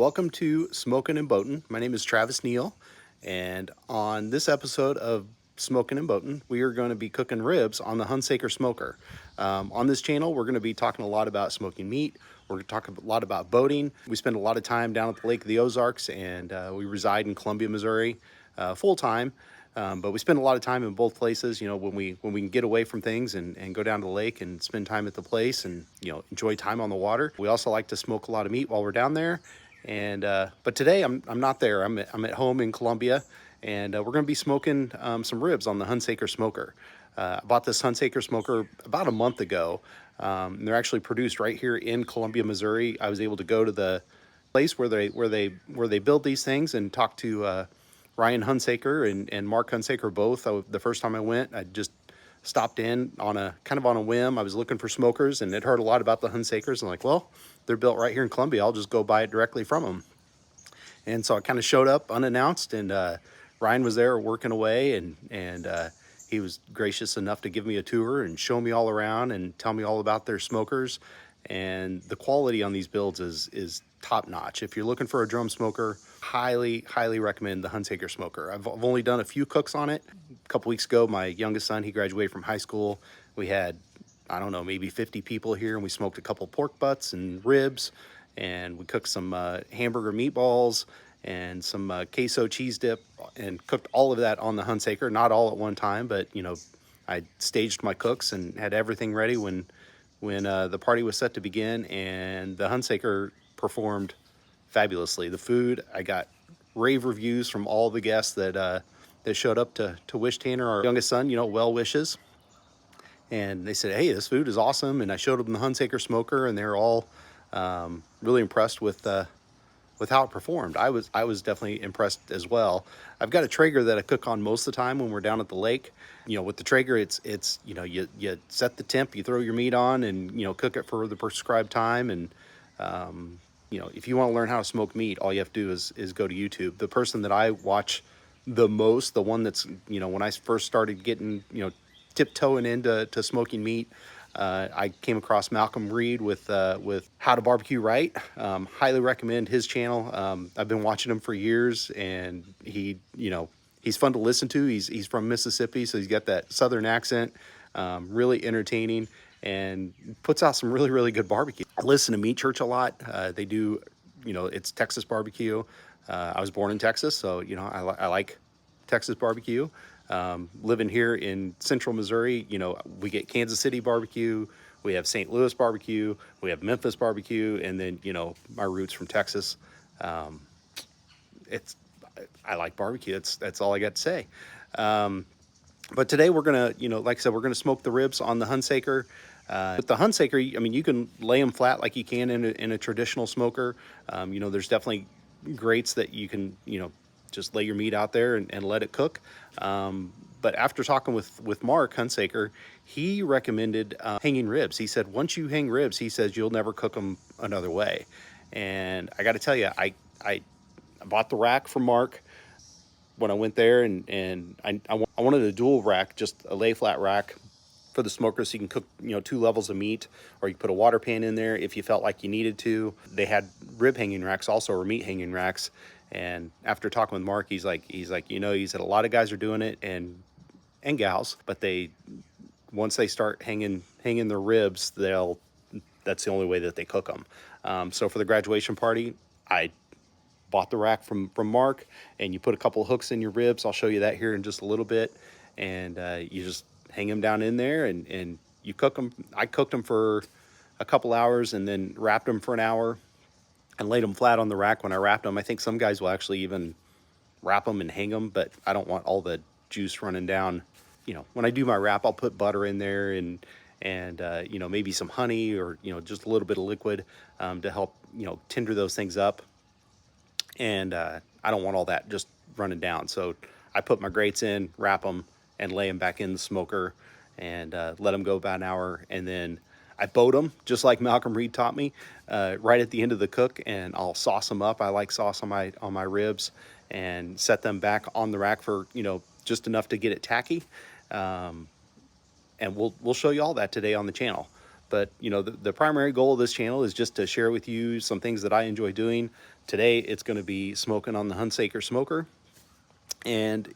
Welcome to Smoking and Boating. My name is Travis Neal, and on this episode of Smoking and Boating, we are going to be cooking ribs on the Hunsaker smoker. On this channel, we're going to be talking a lot about smoking meat. We're going to talk a lot about boating. We spend a lot of time down at the Lake of the Ozarks, and we reside in Columbia, Missouri, full time. But we spend a lot of time in both places, when we can get away from things and go down to the lake and spend time at the place and, enjoy time on the water. We also like to smoke a lot of meat while we're down there. And but today I'm not there. I'm at home in Columbia, and we're going to be smoking some ribs on the Hunsaker smoker. I bought this Hunsaker smoker about a month ago. They're actually produced right here in Columbia, Missouri. I was able to go to the place where they build these things and talk to Ryan Hunsaker and Mark Hunsaker both. The first time I went, I just stopped in on a whim. I was looking for smokers and had heard a lot about the Hunsakers. I'm like, well, they're built right here in Columbia. I'll just go buy it directly from them. And so I kind of showed up unannounced, and Ryan was there working away, and he was gracious enough to give me a tour and show me all around and tell me all about their smokers. And the quality on these builds is top notch. If you're looking for a drum smoker, highly recommend the Hunsaker smoker. I've only done a few cooks on it. A couple weeks ago, my youngest son, he graduated from high school. We had, I don't know, maybe 50 people here, and we smoked a couple pork butts and ribs, and we cooked some hamburger meatballs and some queso cheese dip, and cooked all of that on the Hunsaker. Not all at one time, but I staged my cooks and had everything ready when the party was set to begin, and the Hunsaker performed fabulously. The food, I got rave reviews from all the guests that showed up to wish Tanner, our youngest son, well wishes. And they said, hey, this food is awesome. And I showed them the Hunsaker smoker, and they were all really impressed with how it performed. I was definitely impressed as well. I've got a Traeger that I cook on most of the time when we're down at the lake. With the Traeger, it's you set the temp, you throw your meat on, and cook it for the prescribed time. And if you want to learn how to smoke meat, all you have to do is go to YouTube. The person that I watch the most, the one that's when I first started getting tiptoeing into smoking meat, I came across Malcolm Reed with How to Barbecue Right. Highly recommend his channel. I've been watching him for years, and he's fun to listen to. He's from Mississippi, so he's got that southern accent. Really entertaining, and puts out some really good barbecue. I listen to Meat Church a lot. They do, it's Texas barbecue. I was born in Texas, so I like Texas barbecue. Living here in central Missouri, we get Kansas City barbecue, we have St. Louis barbecue, we have Memphis barbecue, and then, my roots from Texas. I like barbecue. That's all I got to say. But today we're going to, like I said, we're going to smoke the ribs on the Hunsaker. With the Hunsaker, I mean, you can lay them flat like you can in a traditional smoker. There's definitely grates that you can, just lay your meat out there and let it cook. But after talking with Mark Hunsaker, he recommended hanging ribs. He said, once you hang ribs, he says, you'll never cook them another way. And I got to tell you, I bought the rack from Mark when I went there, and I wanted a dual rack, just a lay flat rack for the smoker, so you can cook 2 levels of meat, or you put a water pan in there if you felt like you needed to. They had rib hanging racks also, or meat hanging racks. And after talking with Mark, he's like he said a lot of guys are doing it, and gals, but once they start hanging their ribs, that's the only way that they cook them. So for the graduation party, I bought the rack from Mark, and you put a couple of hooks in your ribs. I'll show you that here in just a little bit. And you just hang them down in there, and you cook them. I cooked them for a couple hours, and then wrapped them for an hour and laid them flat on the rack. When I wrapped them, I think some guys will actually even wrap them and hang them, but I don't want all the juice running down. When I do my wrap, I'll put butter in there and maybe some honey, or just a little bit of liquid to help tender those things up. And I don't want all that just running down, so I put my grates in, wrap them, and lay them back in the smoker, and let them go about an hour. And then I boat them just like Malcolm Reed taught me right at the end of the cook, and I'll sauce them up. I like sauce on my ribs, and set them back on the rack for just enough to get it tacky. And we'll show you all that today on the channel. But the primary goal of this channel is just to share with you some things that I enjoy doing, today it's going to be smoking on the Hunsaker smoker. And,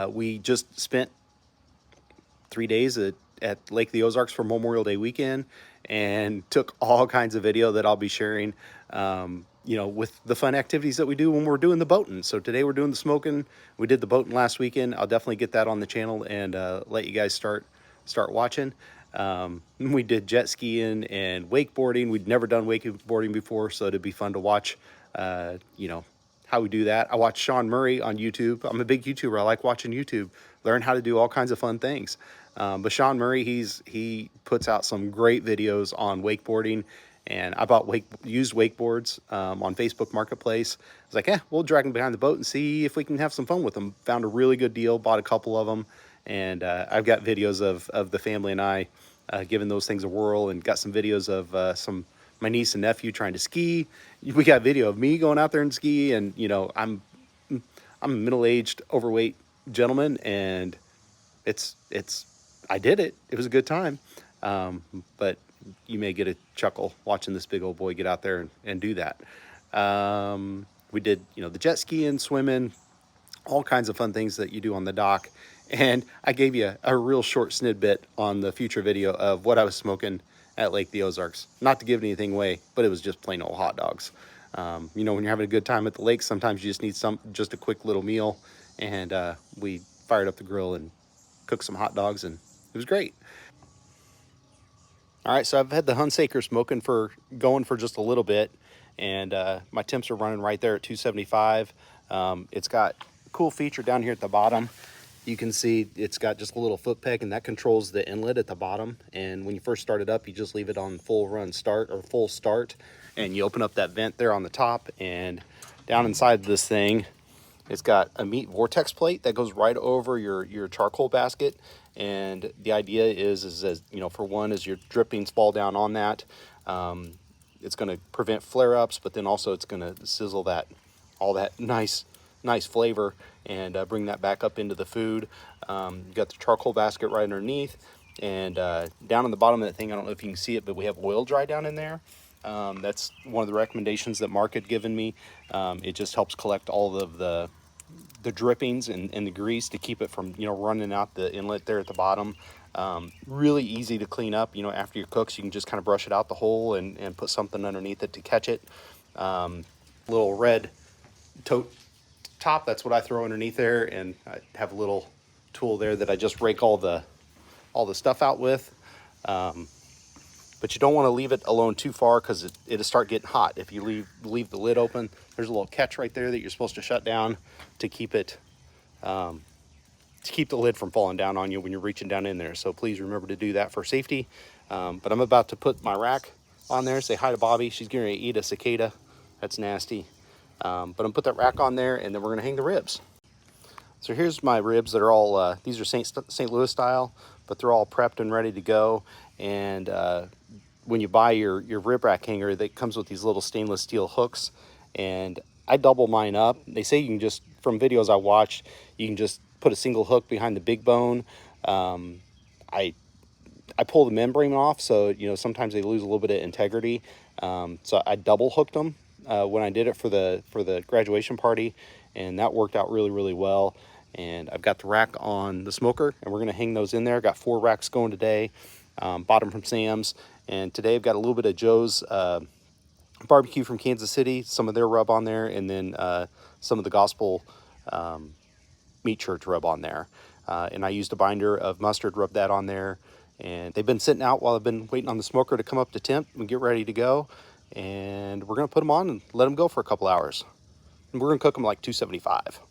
we just spent 3 days at Lake of the Ozarks for Memorial Day weekend and took all kinds of video that I'll be sharing, with the fun activities that we do when we're doing the boating. So today we're doing the smoking. We did the boating last weekend. I'll definitely get that on the channel and let you guys start watching. We did jet skiing and wakeboarding. We'd never done wakeboarding before, so it'd be fun to watch, how we do that. I watch Sean Murray on YouTube. I'm a big YouTuber. I like watching YouTube, learn how to do all kinds of fun things. But Sean Murray, he puts out some great videos on wakeboarding, and I bought used wakeboards on Facebook Marketplace. I was like, we'll drag them behind the boat and see if we can have some fun with them. Found a really good deal, bought a couple of them, and I've got videos of the family and I giving those things a whirl, and got some videos of some my niece and nephew trying to ski. We got video of me going out there and ski, and I'm a middle-aged, overweight gentleman, and it's I did it. It was a good time, but you may get a chuckle watching this big old boy get out there and do that. We did the jet skiing, swimming, all kinds of fun things that you do on the dock. And I gave you a real short snippet on the future video of what I was smoking at Lake the Ozarks. Not to give anything away, but it was just plain old hot dogs. When you're having a good time at the lake, sometimes you just need just a quick little meal. And we fired up the grill and cooked some hot dogs, and it was great. All right, so I've had the Hunsaker smoking going for just a little bit, and my temps are running right there at 275. It's got a cool feature down here at the bottom. You can see it's got just a little foot peg, and that controls the inlet at the bottom. And when you first start it up, you just leave it on full run start or full start, and you open up that vent there on the top, and down inside this thing, it's got a meat vortex plate that goes right over your charcoal basket. And the idea is as for one, as your drippings fall down on that, it's going to prevent flare-ups, but then also it's going to sizzle all that nice flavor and bring that back up into the food. You got the charcoal basket right underneath, and down on the bottom of that thing, I don't know if you can see it, but we have oil dry down in there. That's one of the recommendations that Mark had given me. It just helps collect all of the drippings and the grease to keep it from running out the inlet there at the bottom. Really easy to clean up. After your cooks, you can just kind of brush it out the hole and put something underneath it to catch it. Little red tote top, that's what I throw underneath there, and I have a little tool there that I just rake all the stuff out with. But you don't want to leave it alone too far, because it'll start getting hot if you leave the lid open. There's a little catch right there that you're supposed to shut down to keep it to keep the lid from falling down on you when you're reaching down in there. So please remember to do that for safety. But I'm about to put my rack on there. Say hi to Bobby. She's getting ready to eat a cicada. That's nasty. But I'm gonna put that rack on there, and then we're gonna hang the ribs. So here's my ribs that are all, these are St. Louis style, but they're all prepped and ready to go. And when you buy your rib rack hanger, that comes with these little stainless steel hooks, and I double mine up. They say you can just, from videos I watched, you can just put a single hook behind the big bone. I pull the membrane off, so sometimes they lose a little bit of integrity. So I double hooked them when I did it for the graduation party, and that worked out really, really well. And I've got the rack on the smoker, and we're gonna hang those in there. Got 4 racks going today. Bought them from Sam's, and today I've got a little bit of Joe's barbecue from Kansas City, some of their rub on there, and then some of the Gospel Meat Church rub on there. And I used a binder of mustard, rubbed that on there, and they've been sitting out while I've been waiting on the smoker to come up to temp and get ready to go. And we're gonna put them on and let them go for a couple hours. And we're gonna cook them like 275.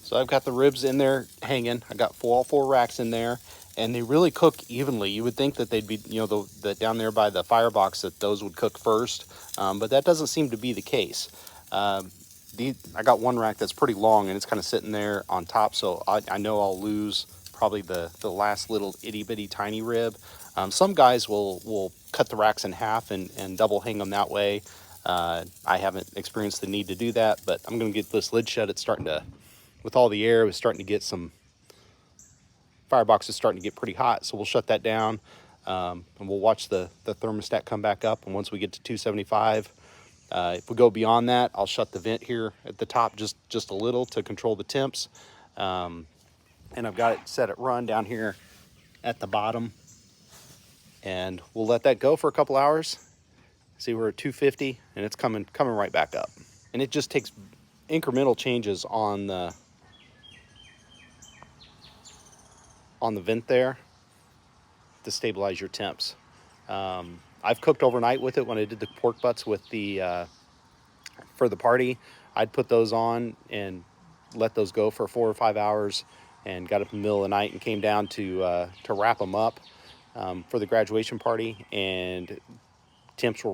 So I've got the ribs in there hanging. I got all 4 racks in there, and they really cook evenly. You would think that they'd be, the down there by the firebox, that those would cook first, but that doesn't seem to be the case. I got one rack that's pretty long, and it's kind of sitting there on top, so I know I'll lose probably the last little itty bitty tiny rib. Some guys will cut the racks in half and double hang them that way. I haven't experienced the need to do that, but I'm going to get this lid shut. It's starting to, with all the air, it was starting to get some, firebox is starting to get pretty hot, so we'll shut that down, and we'll watch the thermostat come back up. And once we get to 275, If we go beyond that, I'll shut the vent here at the top just a little to control the temps. And I've got it set at run down here at the bottom. And we'll let that go for a couple hours. See, we're at 250 and it's coming right back up. And it just takes incremental changes on the vent there to stabilize your temps. I've cooked overnight with it when I did the pork butts with the for the party. I'd put those on and let those go for 4 or 5 hours, and got up in the middle of the night and came down to wrap them up for the graduation party, and temps were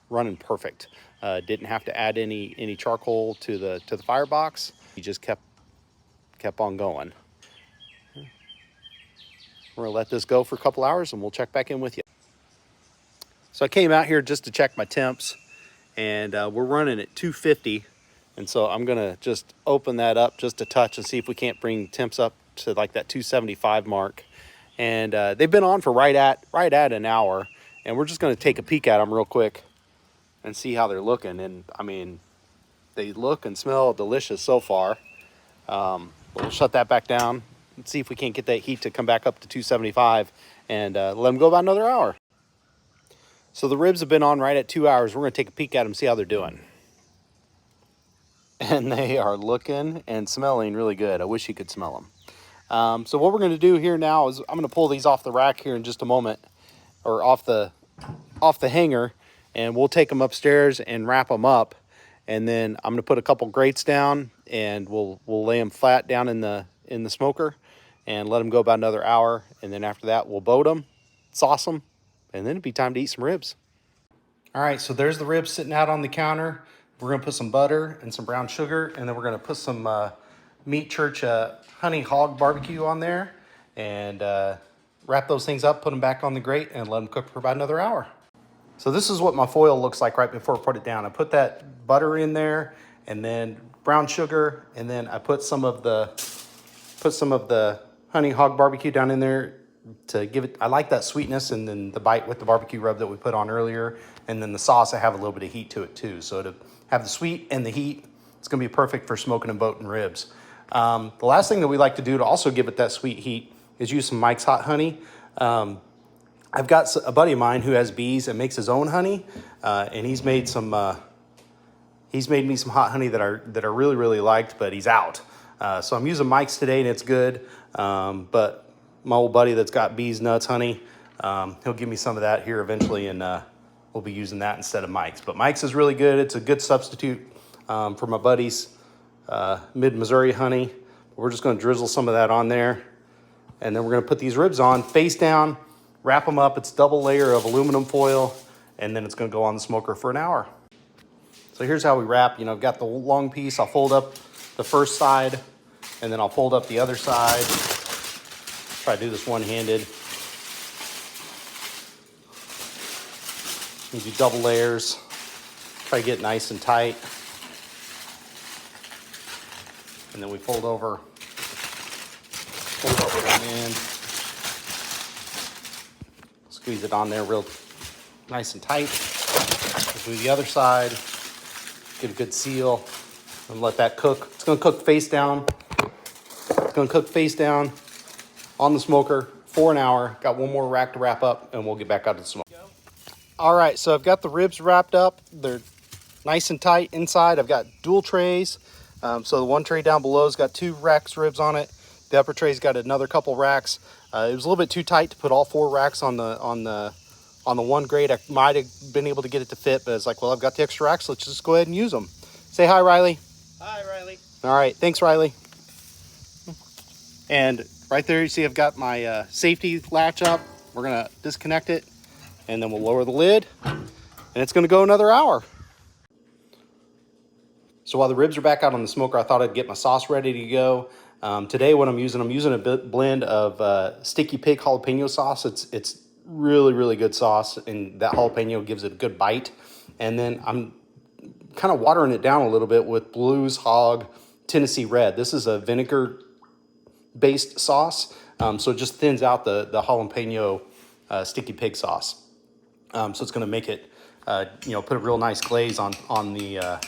running perfect. Didn't have to add any charcoal to the firebox. He just kept on going. We're gonna let this go for a couple hours and we'll check back in with you. So I came out here just to check my temps, and we're running at 250. And so I'm gonna just open that up just a touch and see if we can't bring temps up to like that 275 mark. And they've been on for right at an hour, and we're just gonna take a peek at them real quick and see how they're looking. And I mean, they look and smell delicious so far. But we'll shut that back down and see if we can't get that heat to come back up to 275 and let them go about another hour. So the ribs have been on right at 2 hours. We're gonna take a peek at them, see how they're doing. And they are looking and smelling really good. I wish you could smell them. So what we're gonna do here now is I'm gonna pull these off the rack here in just a moment, or off the hanger, and we'll take them upstairs and wrap them up. And then I'm gonna put a couple grates down, and we'll lay them flat down in the smoker and let them go about another hour. And then after that, we'll boat them, sauce them, and then it'd be time to eat some ribs. All right, so there's the ribs sitting out on the counter. We're gonna put some butter and some brown sugar, and then we're gonna put some Meat Church honey hog barbecue on there, and wrap those things up, put them back on the grate, and let them cook for about another hour. So this is what my foil looks like right before I put it down. I put that butter in there, and then brown sugar, and then I put some of the honey hog barbecue down in there to give it, I like that sweetness, and then the bite with the barbecue rub that we put on earlier, and then the sauce, I have a little bit of heat to it too. So to have the sweet and the heat, it's gonna be perfect for smoking and boating ribs. The last thing that we like to do to also give it that sweet heat is use some Mike's Hot Honey. I've got a buddy of mine who has bees and makes his own honey, and he's made me some hot honey that I really, really liked, but he's out. So I'm using Mike's today, and it's good. But my old buddy that's got bees, nuts, honey, he'll give me some of that here eventually, and we'll be using that instead of Mike's. But Mike's is really good. It's a good substitute for my buddy's mid-Missouri honey. We're just going to drizzle some of that on there, and then we're going to put these ribs on face down, wrap them up. It's a double layer of aluminum foil, and then it's going to go on the smoker for an hour. So here's how we wrap. You know, I've got the long piece. I'll fold up the first side, and then I'll fold up the other side. Try to do this one-handed. You do double layers. Try to get it nice and tight. And then we fold over one end. Squeeze it on there real nice and tight. Do the other side. Get a good seal and let that cook. It's gonna cook face down. It's gonna cook face down on the smoker for an hour. Got one more rack to wrap up, and we'll get back out to the smoke. All right, so I've got the ribs wrapped up. They're nice and tight inside. I've got dual trays. So the one tray down below has got 2 racks ribs on it. The upper tray's got another couple racks. It was a little bit too tight to put all 4 racks on the one grate. I might have been able to get it to fit, but it's like, well, I've got the extra racks, so let's just go ahead and use them. Say hi, Riley. Hi, Riley. All right, thanks, Riley. And right there, you see I've got my safety latch up. We're gonna disconnect it, and then we'll lower the lid, and it's gonna go another hour. So while the ribs are back out on the smoker, I thought I'd get my sauce ready to go. Today, what I'm using a blend of Sticky Pig jalapeno sauce. It's really, really good sauce, and that jalapeno gives it a good bite. And then I'm kind of watering it down a little bit with Blues Hog Tennessee Red. This is a vinegar-based sauce, so it just thins out the jalapeno Sticky Pig sauce. So it's going to make it you know, put a real nice glaze on the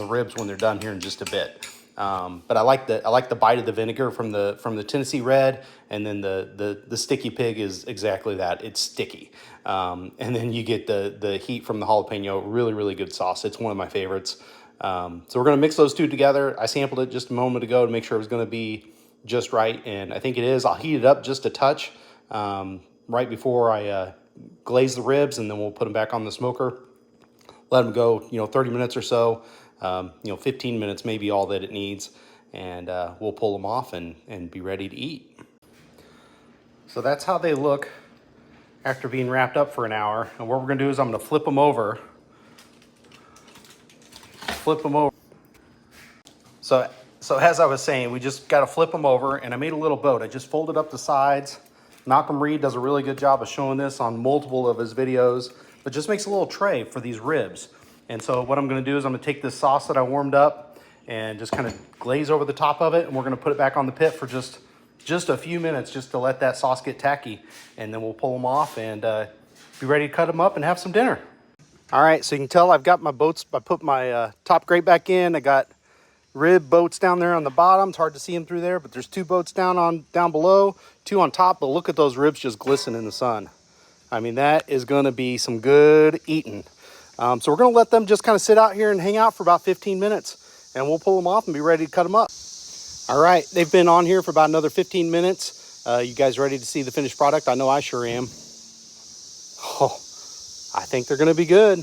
ribs when they're done here in just a bit. But I like the bite of the vinegar from the Tennessee Red, and then the sticky pig is exactly that. It's sticky, and then you get the heat from the jalapeno. Really, really good sauce. It's one of my favorites. So we're gonna mix those two together. I sampled it just a moment ago to make sure it was gonna be just right, and I think it is. I'll heat it up just a touch right before I glaze the ribs, and then we'll put them back on the smoker. Let them go, you know, 30 minutes or so. You know, 15 minutes may be all that it needs, and we'll pull them off and be ready to eat. So that's how they look after being wrapped up for an hour. And what we're gonna do is I'm gonna flip them over. So as I was saying, we just gotta flip them over, and I made a little boat. I just folded up the sides. Malcolm Reed does a really good job of showing this on multiple of his videos, but just makes a little tray for these ribs. And so what I'm gonna do is I'm gonna take this sauce that I warmed up and just kind of glaze over the top of it, and we're gonna put it back on the pit for just a few minutes, just to let that sauce get tacky, and then we'll pull them off and be ready to cut them up and have some dinner. All right, so you can tell I've got my boats. I put my top grate back in. I got rib boats down there on the bottom. It's hard to see them through there, but there's two boats down below, two on top. But look at those ribs just glisten in the sun. I mean, that is going to be some good eating. So we're going to let them just kind of sit out here and hang out for about 15 minutes, and we'll pull them off and be ready to cut them up. All right, they've been on here for about another 15 minutes. You guys ready to see the finished product? I know I sure am. Oh, I think they're going to be good.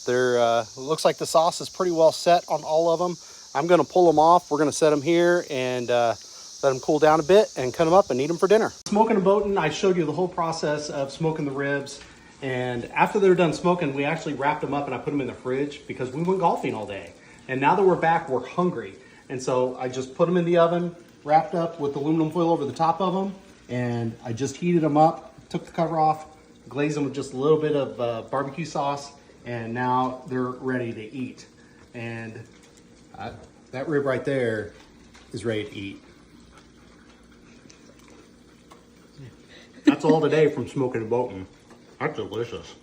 Looks like the sauce is pretty well set on all of them. I'm going to pull them off. We're going to set them here and let them cool down a bit and cut them up and eat them for dinner. Smoking and boating, I showed you the whole process of smoking the ribs. And after they're done smoking, we actually wrapped them up and I put them in the fridge because we went golfing all day. And now that we're back, we're hungry. And so I just put them in the oven, wrapped up with aluminum foil over the top of them. And I just heated them up, took the cover off, glazed them with just a little bit of barbecue sauce. And now they're ready to eat. And that rib right there is ready to eat. That's all today from smoking and boating. That's delicious.